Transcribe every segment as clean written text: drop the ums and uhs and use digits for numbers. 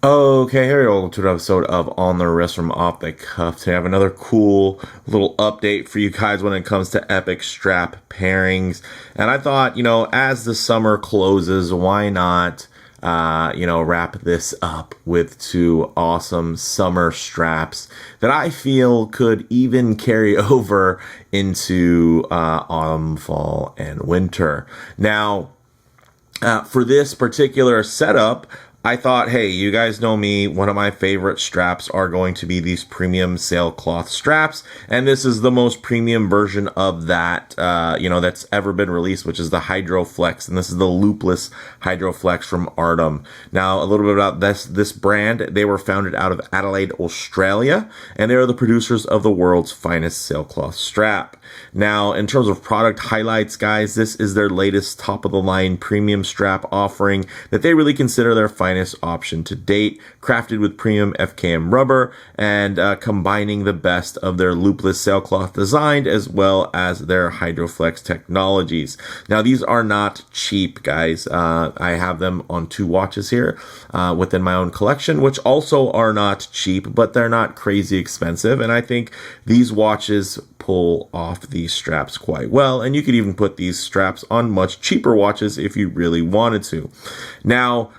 Okay, here we go to an episode of On the Wrist from Off the Cuff. Today I have another cool little update for you guys when it comes to epic strap pairings. And I thought, as the summer closes, why not, wrap this up with two awesome summer straps that I feel could even carry over into autumn, fall, and winter. Now, for this particular setup, I thought, hey, you guys know me. One of my favorite straps are going to be these premium sailcloth straps. And this is the most premium version of that, that's ever been released, which is the HydroFlex. And this is the loopless HydroFlex from Artem. Now, a little bit about this brand. They were founded out of Adelaide, Australia. And they are the producers of the world's finest sailcloth strap. Now, in terms of product highlights, guys, this is their latest top-of-the-line premium strap offering that they really consider their finest option to date, crafted with premium FKM rubber and combining the best of their loopless sailcloth design as well as their HydroFlex technologies. Now, these are not cheap, guys. I have them on two watches here within my own collection, which also are not cheap, but they're not crazy expensive. And I think these watches pull off these straps quite well, and you could even put these straps on much cheaper watches if you really wanted to. Now,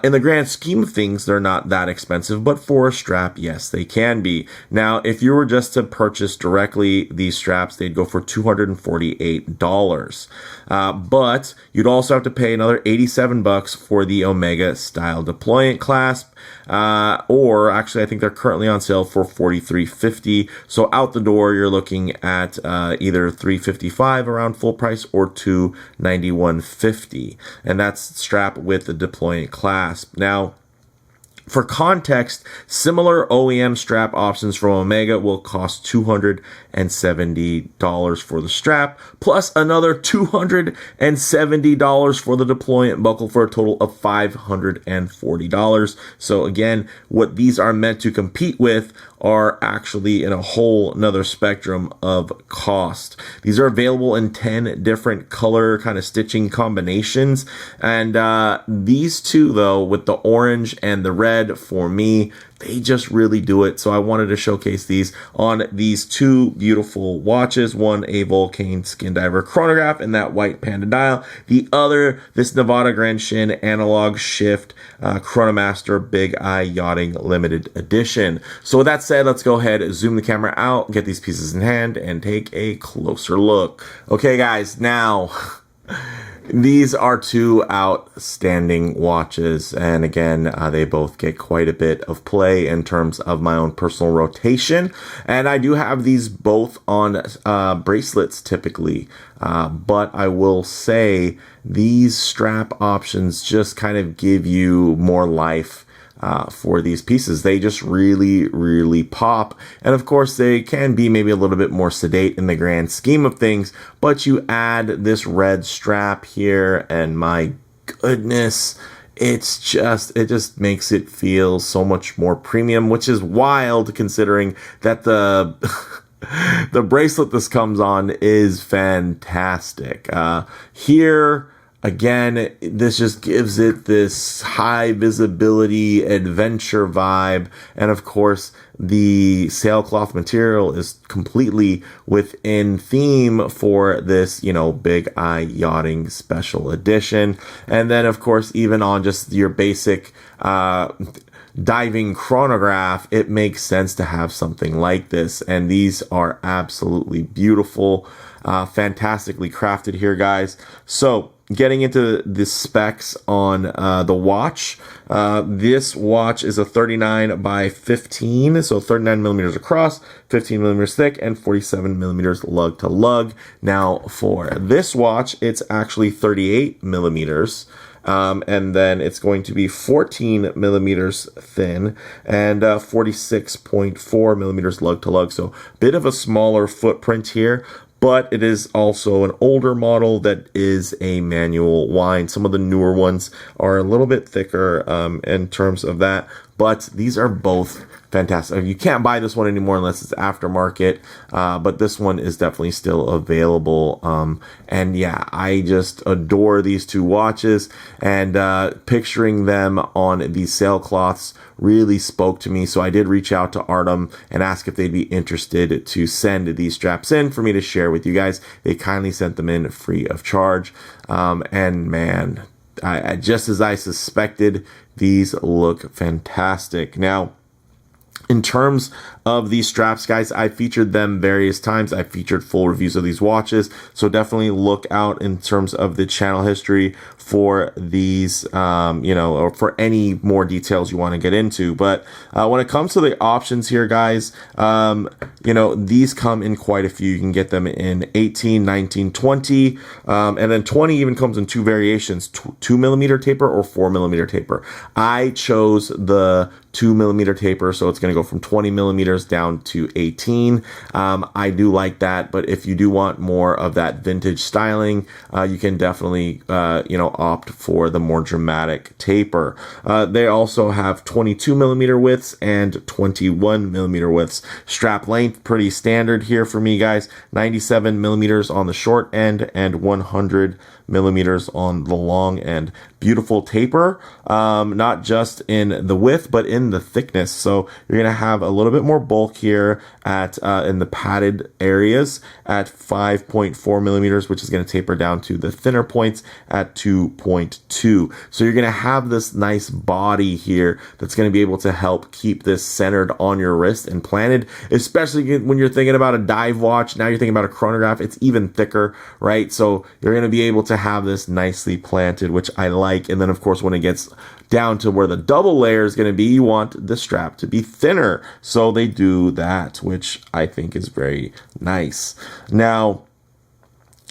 in the grand scheme of things, they're not that expensive, but for a strap, yes, they can be. Now, if you were just to purchase directly these straps, they'd go for $248. But you'd also have to pay another $87 for the Omega style deployant clasp. Or actually, I think they're currently on sale for $43.50. So out the door, you're looking at either $355 around full price or $291.50, and that's strap with the deployant clasp. Now, for context, similar OEM strap options from Omega will cost $270 for the strap, plus another $270 for the deployant buckle for a total of $540. So again, what these are meant to compete with are actually in a whole nother spectrum of cost. These are available in 10 different color kind of stitching combinations. And these two, though, with the orange and the red, for me, they just really do it. So I wanted to showcase these on these two beautiful watches. One, a Vulcain Skindiver chronograph and that white Panda dial. The other, this Nivada Grenchen analog shift Chronomaster Big Eye Yachting limited edition. So with that said, let's go ahead, zoom the camera out, get these pieces in hand, and take a closer look. Okay, guys, now these are two outstanding watches, and again, they both get quite a bit of play in terms of my own personal rotation, and I do have these both on bracelets typically, but I will say these strap options just kind of give you more life for these pieces. They just really, really pop. And of course, they can be maybe a little bit more sedate in the grand scheme of things, but you add this red strap here, and my goodness, it just makes it feel so much more premium, which is wild considering that the the bracelet this comes on is fantastic. Here, again, this just gives it this high visibility adventure vibe. And of course, the sailcloth material is completely within theme for this, Big Eye Yachting special edition. And then, of course, even on just your basic diving chronograph, it makes sense to have something like this. And these are absolutely beautiful, fantastically crafted here, guys. So, getting into the specs on the watch, this watch is a 39 by 15, so 39 millimeters across, 15 millimeters thick, and 47 millimeters lug to lug. Now, for this watch, it's actually 38 millimeters. And then it's going to be 14 millimeters thin and 46.4 millimeters lug to lug. So a bit of a smaller footprint here, but it is also an older model that is a manual wind. Some of the newer ones are a little bit thicker in terms of that, but these are both fantastic. You can't buy this one anymore unless it's aftermarket, but this one is definitely still available. And yeah, I just adore these two watches, and picturing them on these sailcloths really spoke to me. So I did reach out to Artem and ask if they'd be interested to send these straps in for me to share with you guys. They kindly sent them in free of charge. And man, I just as I suspected, these look fantastic. Now, in terms of these straps, guys, I featured them various times. I featured full reviews of these watches, so definitely look out in terms of the channel history for these, or for any more details you want to get into. But when it comes to the options here, guys, these come in quite a few. You can get them in 18, 19, 20, and then 20 even comes in two variations, 2mm taper or 4mm taper. I chose the 2mm taper, so it's going to go from 20mm down to 18. I do like that, but if you do want more of that vintage styling, you can definitely opt for the more dramatic taper. They also have 22mm widths and 21mm widths. Strap length pretty standard here for me, guys. 97mm on the short end and 100mm on the long end. Beautiful taper, not just in the width but in the thickness, so you're gonna have a little bit more bulk here at in the padded areas at 5.4mm, which is going to taper down to the thinner points at 2.2. So you're going to have this nice body here that's going to be able to help keep this centered on your wrist and planted, especially when you're thinking about a dive watch. Now you're thinking about a chronograph, it's even thicker, right? So you're going to be able to have this nicely planted, which I like. And then of course, when it gets down to where the double layer is going to be, you want the strap to be thinner, so they do that, which I think is very nice. Now,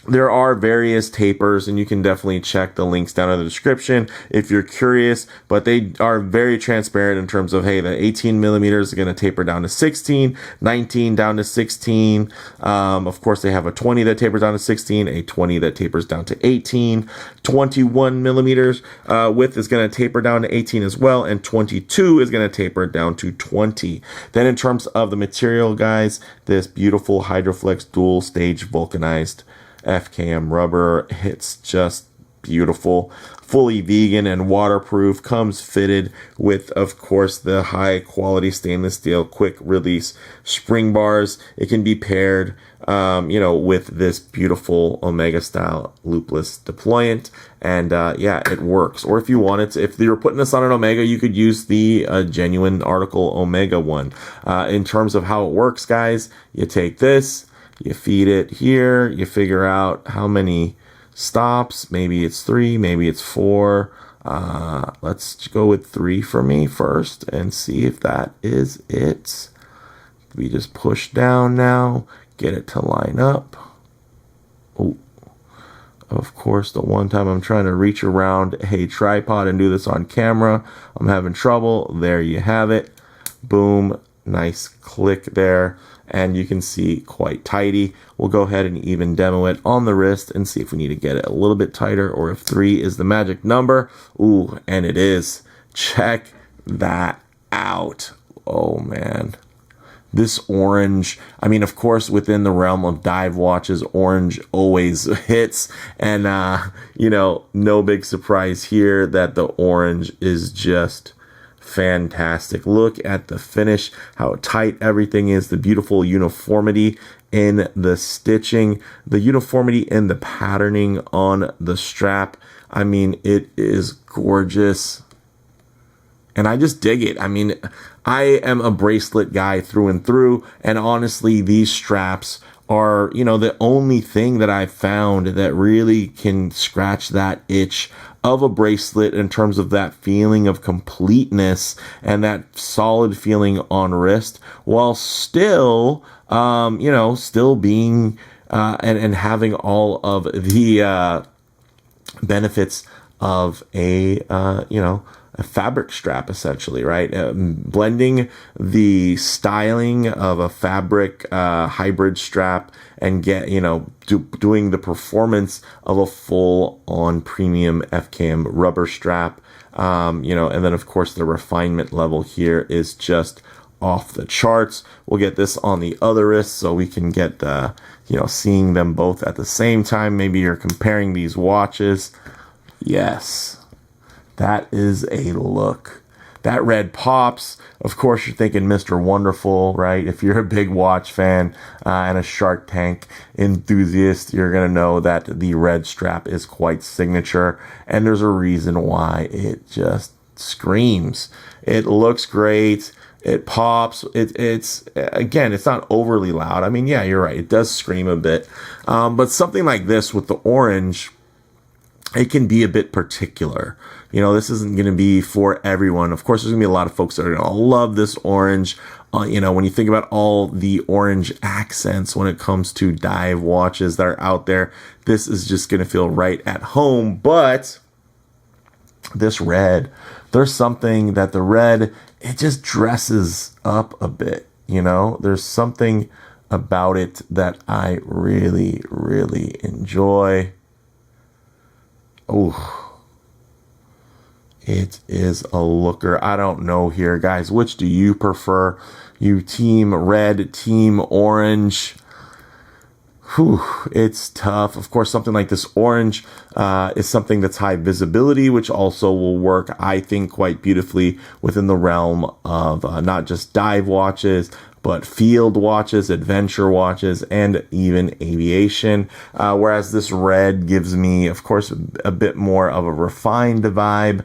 there are various tapers, and you can definitely check the links down in the description if you're curious, but they are very transparent in terms of, hey, the 18mm is going to taper down to 16, 19 down to 16. Of course, they have a 20 that tapers down to 16, a 20 that tapers down to 18, 21mm width is going to taper down to 18 as well, and 22 is going to taper down to 20. Then in terms of the material, guys, this beautiful HydroFlex dual stage vulcanized FKM rubber, it's just beautiful, fully vegan and waterproof, comes fitted with, of course, the high quality stainless steel quick release spring bars. It can be paired with this beautiful Omega style loopless deployant, and it works. Or if you wanted to, if you were putting this on an Omega, you could use the genuine article Omega one. In terms of how it works, guys, you take this, you feed it here, you figure out how many stops, maybe it's 3, maybe it's 4. Let's go with 3 for me first and see if that is it. We just push down now, get it to line up. Oh, of course, the one time I'm trying to reach around a tripod and do this on camera, I'm having trouble. There you have it. Boom, nice click there. And you can see quite tidy. We'll go ahead and even demo it on the wrist and see if we need to get it a little bit tighter or if 3 is the magic number. Ooh, and it is. Check that out. Oh man. This orange, I mean, of course, within the realm of dive watches, orange always hits. And, no big surprise here that the orange is just fantastic. Look at the finish, how tight everything is, the beautiful uniformity in the stitching, the uniformity in the patterning on the strap. I mean, it is gorgeous. And I just dig it. I mean, I am a bracelet guy through and through, and honestly, these straps are, the only thing that I've found that really can scratch that itch of a bracelet in terms of that feeling of completeness and that solid feeling on wrist, while still, still being, and having all of the benefits of a fabric strap, essentially, right? Blending the styling of a fabric hybrid strap and doing the performance of a full-on premium FKM rubber strap. And then of course the refinement level here is just off the charts. We'll get this on the other wrist so we can get, seeing them both at the same time. Maybe you're comparing these watches. Yes, that is a look. That red pops. Of course, you're thinking Mr. Wonderful, right? If you're a big watch fan and a Shark Tank enthusiast, you're going to know that the red strap is quite signature. And there's a reason why. It just screams. It looks great. It pops. It's again, it's not overly loud. I mean, yeah, you're right. It does scream a bit. But something like this with the orange, it can be a bit particular. This isn't going to be for everyone. Of course, there's going to be a lot of folks that are going to love this orange. When you think about all the orange accents when it comes to dive watches that are out there, this is just going to feel right at home. But this red, there's something that the red, it just dresses up a bit. There's something about it that I really, really enjoy. Oh, it is a looker. I don't know here, guys. Which do you prefer? You team red, team orange? Whew, it's tough. Of course, something like this orange is something that's high visibility, which also will work, I think, quite beautifully within the realm of not just dive watches, but field watches, adventure watches, and even aviation. Whereas this red gives me, of course, a bit more of a refined vibe.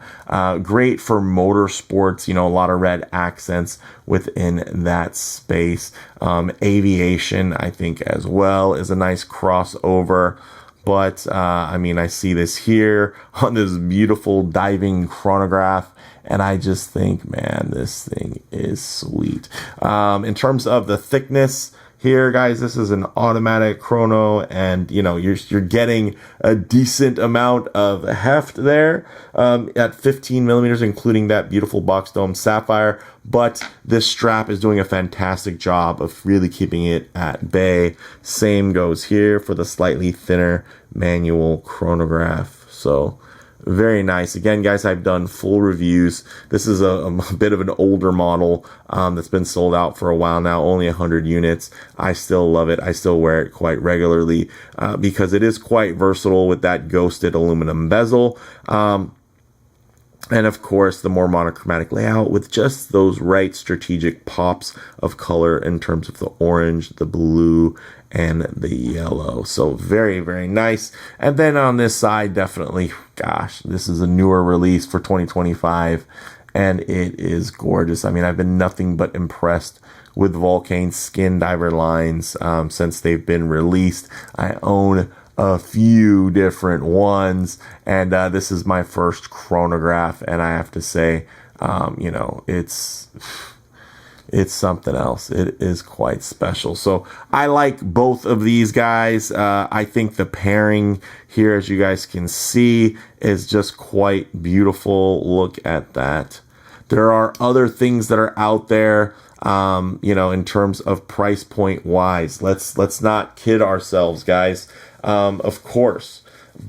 Great for motorsports, a lot of red accents within that space. Aviation, I think, as well, is a nice crossover. But, I see this here on this beautiful diving chronograph. And I just think, man, this thing is sweet. In terms of the thickness here, guys, this is an automatic chrono, and you're getting a decent amount of heft there at 15 millimeters, including that beautiful box dome sapphire. But this strap is doing a fantastic job of really keeping it at bay. Same goes here for the slightly thinner manual chronograph. So very nice. Again, guys, I've done full reviews. This is a bit of an older model that's been sold out for a while now, only 100 units. I still love it. I still wear it quite regularly because it is quite versatile with that ghosted aluminum bezel. And of course, the more monochromatic layout with just those right strategic pops of color in terms of the orange, the blue, and the yellow. So very, very nice. And then on this side, definitely, gosh, this is a newer release for 2025, and it is gorgeous. I've been nothing but impressed with Vulcain Skindiver lines since they've been released. I own a few different ones, and this is my first chronograph, and I have to say, it's something else. It is quite special. So I like both of these guys. I think the pairing here, as you guys can see, is just quite beautiful. Look at that. There are other things that are out there, in terms of price point wise. Let's not kid ourselves, guys. Of course,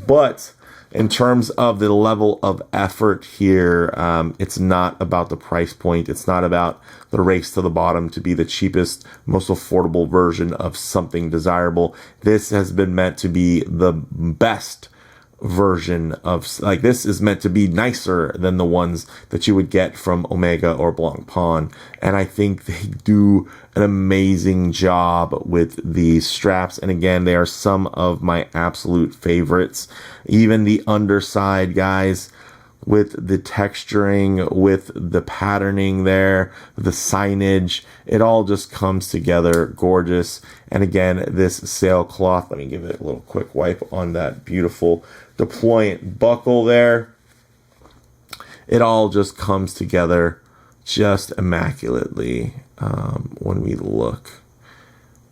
but in terms of the level of effort here, it's not about the price point. It's not about the race to the bottom to be the cheapest, most affordable version of something desirable. This has been meant to be the best version of, this is meant to be nicer than the ones that you would get from Omega or Blancpain. And I think they do an amazing job with these straps. And again, they are some of my absolute favorites. Even the underside, guys, with the texturing, with the patterning there, the signage, it all just comes together gorgeous. And again, this sailcloth, let me give it a little quick wipe on that beautiful deployant buckle there. It all just comes together just immaculately when we look.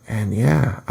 And yeah,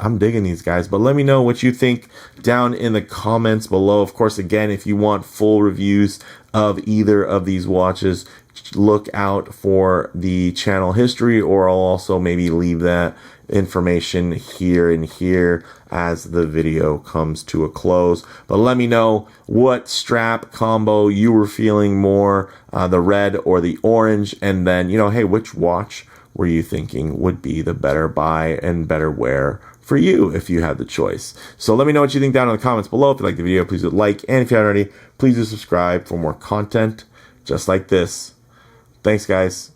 I'm digging these guys. But let me know what you think down in the comments below. Of course, again, if you want full reviews of either of these watches, look out for the channel history, or I'll also maybe leave that information here and here as the video comes to a close. But let me know what strap combo you were feeling more, the red or the orange, and then, you know, hey, which watch were you thinking would be the better buy and better wear for you if you had the choice? So let me know what you think down in the comments below. If you like the video, please do like, and if you haven't already, please do subscribe for more content just like this. Thanks, guys.